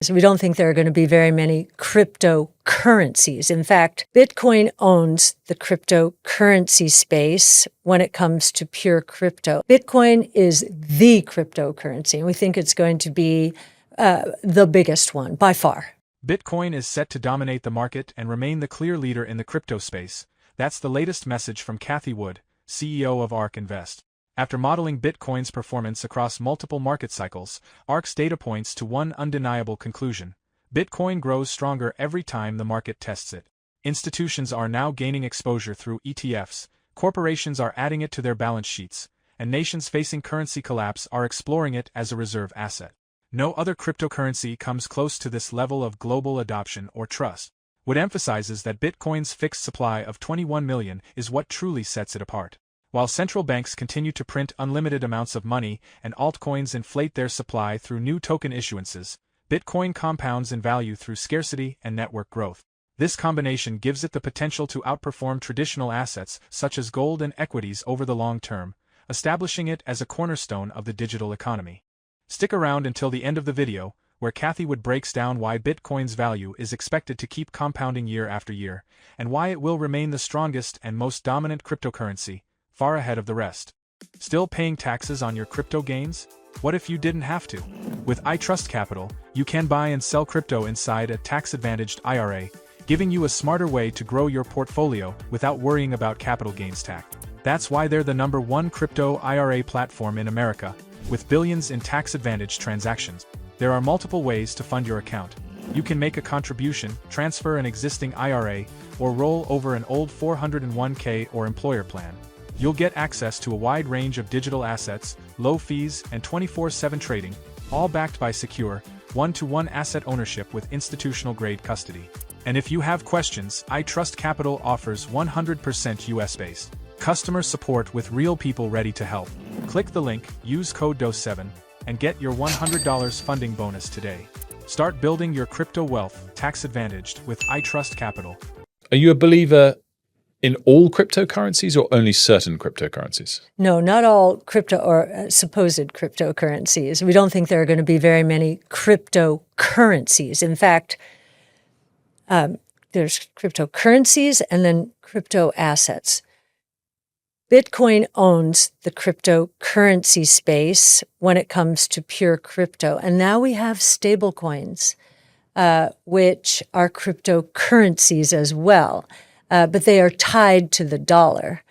So we don't think there are going to be very many cryptocurrencies. In fact, Bitcoin owns the cryptocurrency space when it comes to pure crypto. Bitcoin is the cryptocurrency, and we think it's going to be the biggest one by far. Bitcoin is set to dominate the market and remain the clear leader in the crypto space. That's the latest message from Cathie Wood, CEO of Ark Invest. After modeling Bitcoin's performance across multiple market cycles, Ark's data points to one undeniable conclusion: Bitcoin grows stronger every time the market tests it. Institutions are now gaining exposure through ETFs, corporations are adding it to their balance sheets, and nations facing currency collapse are exploring it as a reserve asset. No other cryptocurrency comes close to this level of global adoption or trust. Wood emphasizes that Bitcoin's fixed supply of 21 million is what truly sets it apart. While central banks continue to print unlimited amounts of money and altcoins inflate their supply through new token issuances, Bitcoin compounds in value through scarcity and network growth. This combination gives it the potential to outperform traditional assets such as gold and equities over the long term, establishing it as a cornerstone of the digital economy. Stick around until the end of the video, where Cathie Wood breaks down why Bitcoin's value is expected to keep compounding year after year, and why it will remain the strongest and most dominant cryptocurrency, far ahead of the rest. Still paying taxes on your crypto gains? What if you didn't have to? With ITrust Capital, you can buy and sell crypto inside a tax-advantaged IRA, giving you a smarter way to grow your portfolio without worrying about capital gains tax. That's why they're the #1 crypto IRA platform in America, with billions in tax-advantaged transactions. There are multiple ways to fund your account. You can make a contribution, transfer an existing IRA, or roll over an old 401k or employer plan. You'll get access to a wide range of digital assets, low fees, and 24/7 trading, all backed by secure, one-to-one asset ownership with institutional-grade custody. And if you have questions, ITrust Capital offers 100% US-based customer support with real people ready to help. Click the link, use code DOSE7, and get your $100 funding bonus today. Start building your crypto wealth, tax-advantaged, with ITrust Capital. Are you a believer in all cryptocurrencies or only certain cryptocurrencies? No, not all crypto or supposed cryptocurrencies. We don't think there are going to be very many cryptocurrencies. In fact, there's cryptocurrencies and then crypto assets. Bitcoin owns the cryptocurrency space when it comes to pure crypto. And now we have stablecoins, which are cryptocurrencies as well. But they are tied to the dollar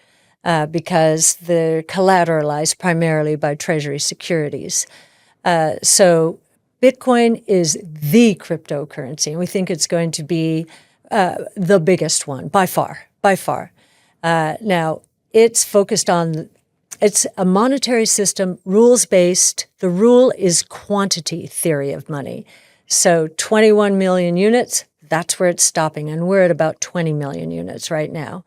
because they're collateralized primarily by Treasury securities. So Bitcoin is the cryptocurrency, and we think it's going to be the biggest one by far, by far. Now, it's focused on, it's a monetary system, rules-based. The rule is quantity theory of money. So 21 million units, that's where it's stopping, and we're at about 20 million units right now.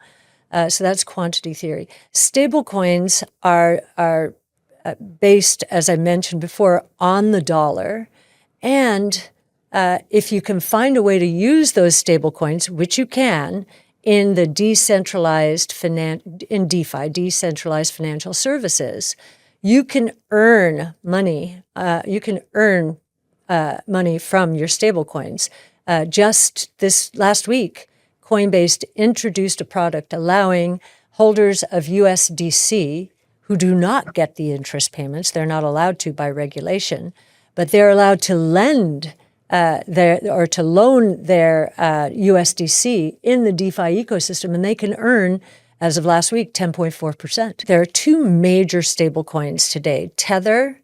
So that's quantity theory. Stablecoins are based, as I mentioned before, on the dollar. And if you can find a way to use those stablecoins, which you can, in the decentralized in DeFi, decentralized financial services, you can earn money. You can earn money from your stablecoins. Just this last week, Coinbase introduced a product allowing holders of USDC who do not get the interest payments, they're not allowed to by regulation, but they're allowed to lend to loan their USDC in the DeFi ecosystem, and they can earn, as of last week, 10.4%. There are two major stablecoins today. Tether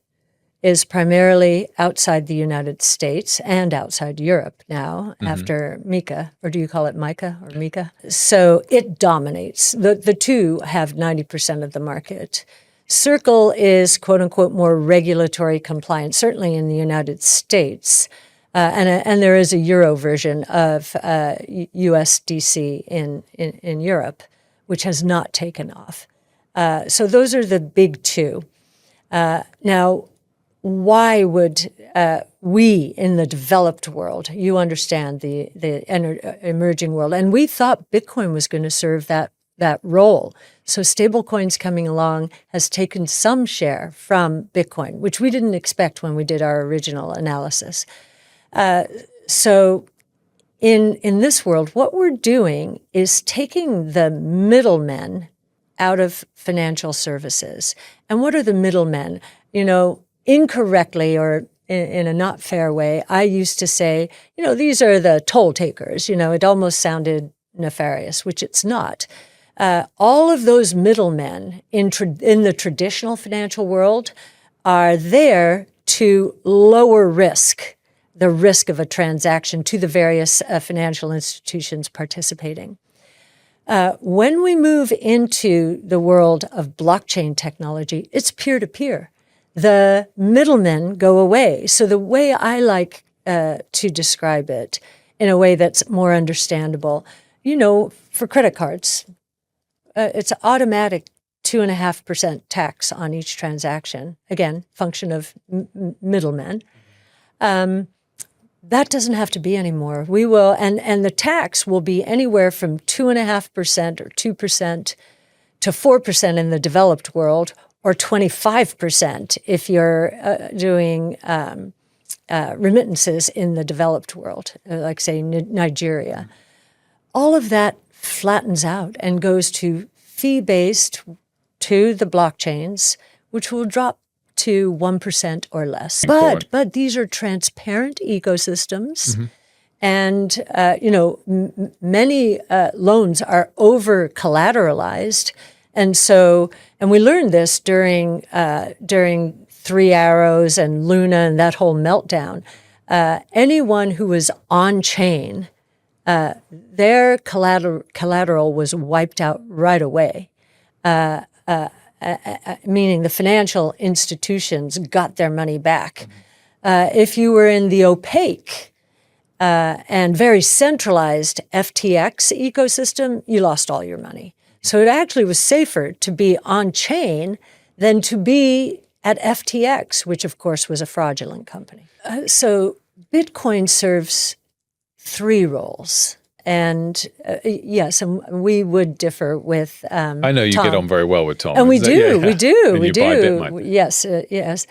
is primarily outside the United States and outside Europe now after Mika, or do you call it Micah or Mika? So it dominates. The two have 90% of the market. Circle is, quote unquote, more regulatory compliant, certainly in the United States. And there is a Euro version of USDC in Europe, which has not taken off. So those are the big two. Now, why would we in the developed world, you understand the emerging world, and we thought Bitcoin was going to serve that role. So stablecoins coming along has taken some share from Bitcoin, which we didn't expect when we did our original analysis. So in this world, what we're doing is taking the middlemen out of financial services. And what are the middlemen? Incorrectly or in a not fair way, I used to say, these are the toll takers. It almost sounded nefarious, which it's not. All of those middlemen in the traditional financial world are there to lower the risk of a transaction to the various financial institutions participating. When we move into the world of blockchain technology, it's peer-to-peer. The middlemen go away. So the way I like to describe it in a way that's more understandable, for credit cards, it's automatic 2.5% tax on each transaction. Again, function of middlemen. That doesn't have to be anymore. We will, and the tax will be anywhere from 2.5% or 2% to 4% in the developed world, or 25% if you're doing remittances in the developed world, like say Nigeria. All of that flattens out and goes to fee-based to the blockchains, which will drop to 1% or less. But these are transparent ecosystems. And, many loans are over-collateralized. And we learned this during Three Arrows and Luna and that whole meltdown. Anyone who was on-chain, their collateral was wiped out right away. Meaning the financial institutions got their money back. If you were in the opaque and very centralized FTX ecosystem, you lost all your money. So it actually was safer to be on-chain than to be at FTX, which of course was a fraudulent company. So Bitcoin serves three roles. And yes, and we would differ with I know you Tom. get on very well with Tom. And we do. And you buy Bitmine. Yes.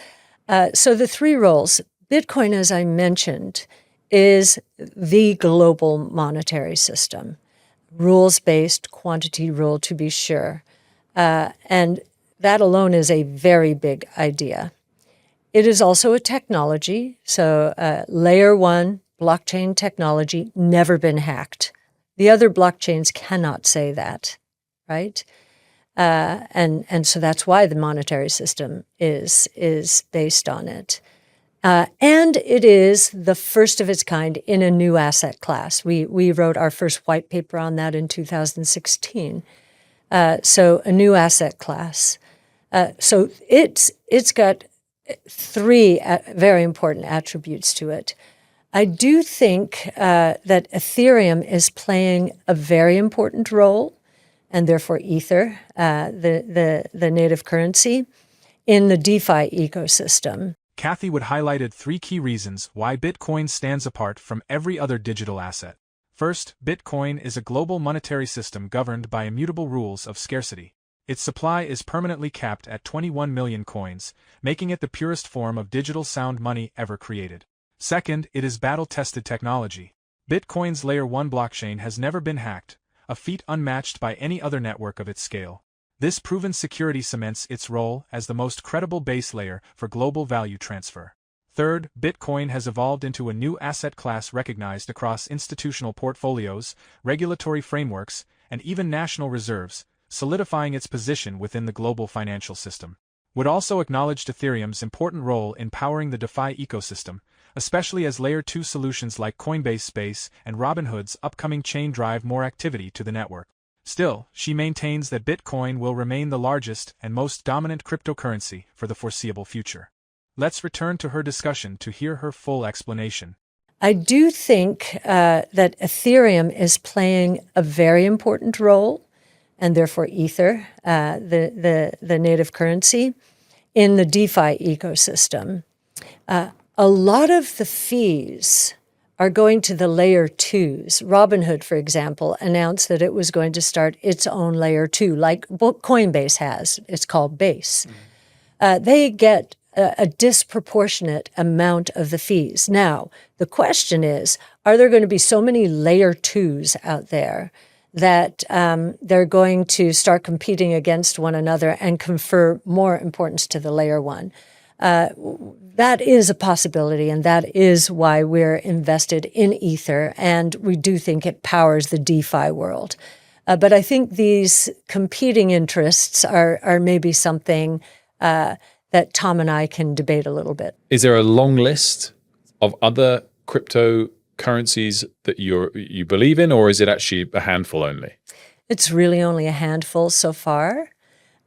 So the three roles, Bitcoin, as I mentioned, is the global monetary system. Rules-based, quantity rule to be sure. And that alone is a very big idea. It is also a technology. So layer one, blockchain technology, never been hacked. The other blockchains cannot say that, right? And so that's why the monetary system is based on it. And it is the first of its kind in a new asset class. We wrote our first white paper on that in 2016. So a new asset class. So it's got three very important attributes to it. I do think that Ethereum is playing a very important role, and therefore Ether, the native currency, in the DeFi ecosystem. Cathie Wood highlighted three key reasons why Bitcoin stands apart from every other digital asset. First, Bitcoin is a global monetary system governed by immutable rules of scarcity. Its supply is permanently capped at 21 million coins, making it the purest form of digital sound money ever created. Second, it is battle-tested technology. Bitcoin's Layer 1 blockchain has never been hacked, a feat unmatched by any other network of its scale. This proven security cements its role as the most credible base layer for global value transfer. Third, Bitcoin has evolved into a new asset class recognized across institutional portfolios, regulatory frameworks, and even national reserves, solidifying its position within the global financial system. Wood also acknowledged Ethereum's important role in powering the DeFi ecosystem, especially as Layer 2 solutions like Coinbase Space and Robinhood's upcoming chain drive more activity to the network. Still, she maintains that Bitcoin will remain the largest and most dominant cryptocurrency for the foreseeable future. Let's return to her discussion to hear her full explanation. I do think that Ethereum is playing a very important role, and therefore Ether, the native currency, in the DeFi ecosystem. A lot of the fees are going to the Layer 2s. Robinhood, for example, announced that it was going to start its own Layer 2, like Coinbase has. It's called Base. They get a disproportionate amount of the fees. Now, the question is, are there going to be so many layer twos out there that they're going to start competing against one another and confer more importance to the layer one? That is a possibility, and that is why we're invested in Ether, and we do think it powers the DeFi world. But I think these competing interests are maybe something that Tom and I can debate a little bit. Is there a long list of other cryptocurrencies that you believe in, or is it actually a handful only? It's really only a handful so far.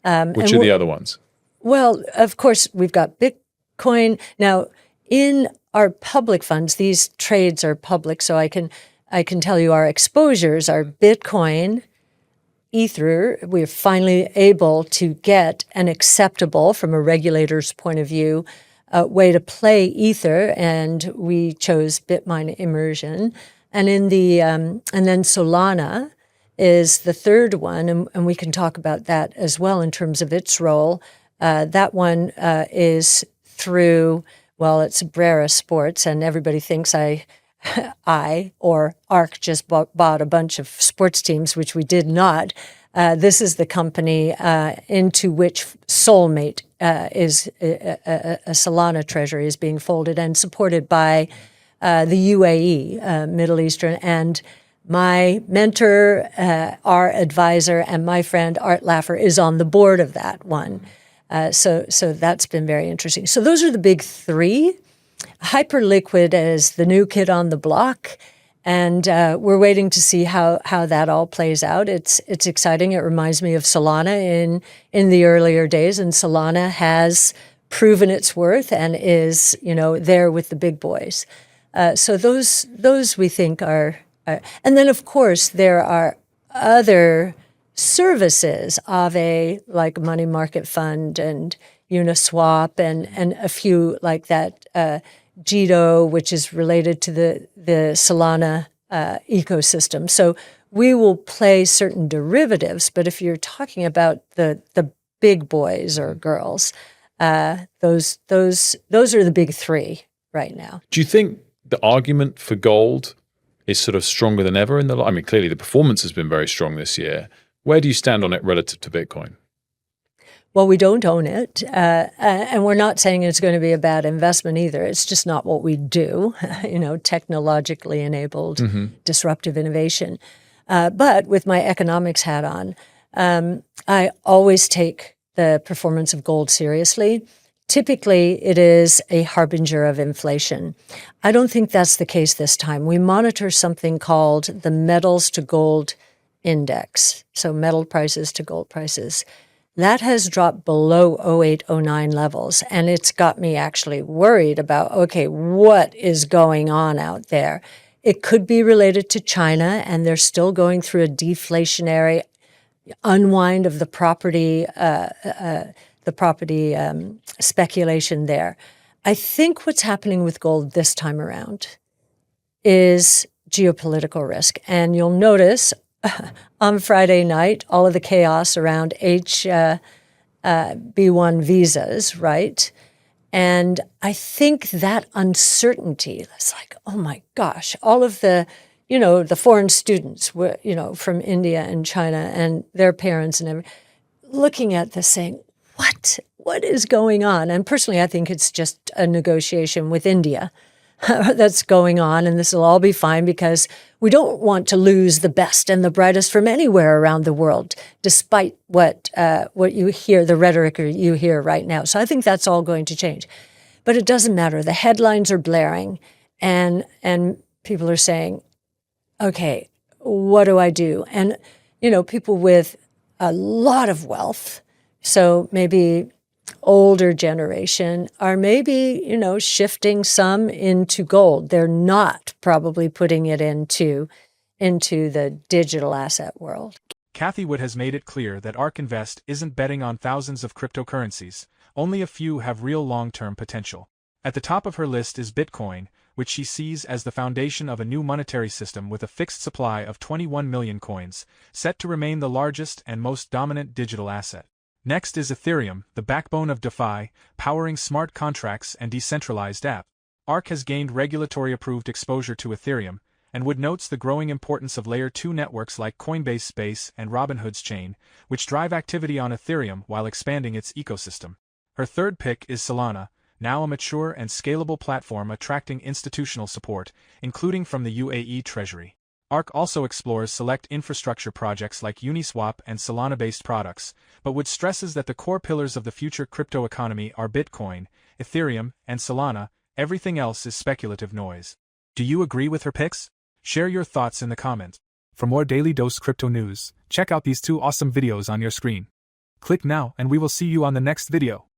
Which are the other ones? Well, of course, we've got Bitcoin. Now, in our public funds, these trades are public, so I can tell you our exposures are Bitcoin, Ether. We're finally able to get an acceptable, from a regulator's point of view, way to play Ether, and we chose Bitmine Immersion. And then Solana is the third one, and we can talk about that as well in terms of its role. That one is through, well, it's Brera Sports, and everybody thinks or Ark just bought a bunch of sports teams, which we did not. This is the company into which Soulmate is a Solana treasury is being folded and supported by the UAE, Middle Eastern, and my mentor, our advisor, and my friend Art Laffer is on the board of that one. So that's been very interesting. So those are the big three. Hyperliquid is the new kid on the block, and we're waiting to see how that all plays out. It's exciting. It reminds me of Solana in the earlier days, and Solana has proven its worth and is there with the big boys. So those we think are, and then of course there are other services of like money market fund and Uniswap and a few like that, Jito, which is related to the Solana ecosystem. So we will play certain derivatives, but if you're talking about the big boys or girls, those are the big three right now. Do you think the argument for gold is sort of stronger than ever clearly the performance has been very strong this year. Where do you stand on it relative to Bitcoin? Well, we don't own it, and we're not saying it's going to be a bad investment either. It's just not what we do, technologically enabled disruptive innovation. But with my economics hat on, I always take the performance of gold seriously. Typically, it is a harbinger of inflation. I don't think that's the case this time. We monitor something called the metals to gold index, so metal prices to gold prices. That has dropped below 08-09 levels, and it's got me actually worried about, okay, what is going on out there? It could be related to China, and they're still going through a deflationary unwind of the property speculation there. I think what's happening with gold this time around is geopolitical risk, and you'll notice on Friday night, all of the chaos around B1 visas, right? And I think that uncertainty, it's like, oh my gosh, all of the, the foreign students, from India and China and their parents and everything, looking at this saying, what is going on? And personally, I think it's just a negotiation with India that's going on, and this will all be fine because we don't want to lose the best and the brightest from anywhere around the world, despite what you hear, the rhetoric you hear right now. So I think that's all going to change. But it doesn't matter. The headlines are blaring, and people are saying, okay, what do I do? And, people with a lot of wealth, so maybe older generation, are maybe, shifting some into gold. They're not probably putting it into the digital asset world. Cathie Wood has made it clear that Ark Invest isn't betting on thousands of cryptocurrencies. Only a few have real long-term potential. At the top of her list is Bitcoin, which she sees as the foundation of a new monetary system with a fixed supply of 21 million coins, set to remain the largest and most dominant digital asset. Next is Ethereum, the backbone of DeFi, powering smart contracts and decentralized apps. Ark has gained regulatory-approved exposure to Ethereum, and Wood notes the growing importance of Layer 2 networks like Coinbase Space and Robinhood's chain, which drive activity on Ethereum while expanding its ecosystem. Her third pick is Solana, now a mature and scalable platform attracting institutional support, including from the UAE Treasury. Ark also explores select infrastructure projects like Uniswap and Solana-based products, but Wood stresses that the core pillars of the future crypto economy are Bitcoin, Ethereum, and Solana. Everything else is speculative noise. Do you agree with her picks? Share your thoughts in the comments. For more Daily Dose Crypto news, check out these 2 awesome videos on your screen. Click now and we will see you on the next video.